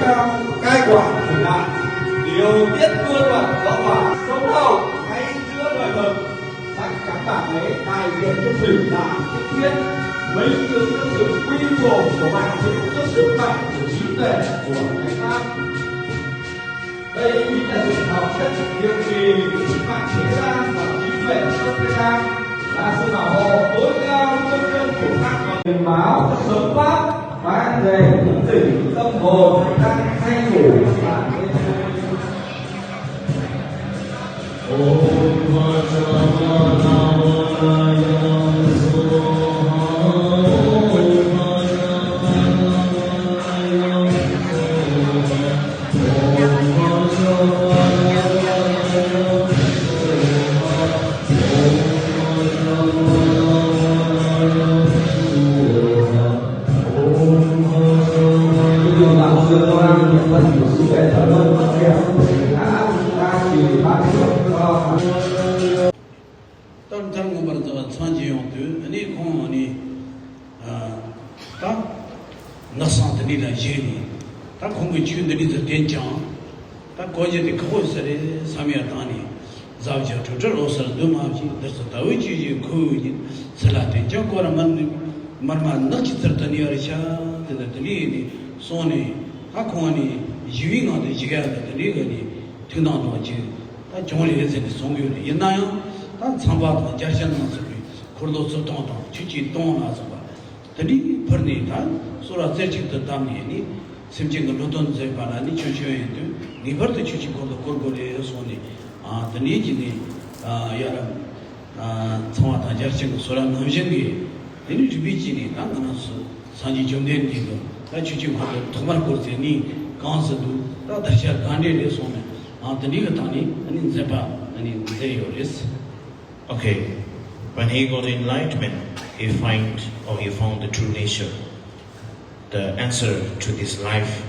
cao cai quản thời đại. Điều tiết cương luật rõ ràng sống động ngay giữa đời thực. Sách các bạn ấy đại diện cho thủy đại trực tiếp, mấy chứng cho sự quy trùng của bạn chịu cho sức mạnh của trí tuệ của cái khác. Đây là sự học chất điều kỳ của sức mạnh thế gian và trí tuệ của thế gian, là sự bảo hộ tối cao công dân của các tình báo sớm pháp ban về những tỉnh tâm hồn đang say ngủ và ta không có chuyện đấy là tiền chẳng ta có gì thì không có gì sami atani giao cho chúng tôi rồi sau đó mà chỉ để sao tới chỉ khơi gì sau đó tiền chẳng có mà nó chỉ thật là nhiều chứ thế là thế này số này ta không anh duy ngã thì chỉ cái là thế này cái này听到多chứ ta trong này cái gì sống yêu này hiện nay ta tham gia vào gia sản nó rồi khổ đau sốt đau chỉ đau là sao thế này phần này ta số là sẽ chỉ tự tam này 심지어 로돈 제반아니 추추에도 리버트 추치 고도 고고레 소니 드니지니 야라 청와다 자르친 소란 남신기 이니 주비지니 나나스 산지 정된디도 다 추치 고도 도말 고르세니 간서도 다 다시 간데레 소네 드니가 타니 아니 제바 아니 제요레스. Okay, when he got enlightenment, he found the true nature. The answer to this life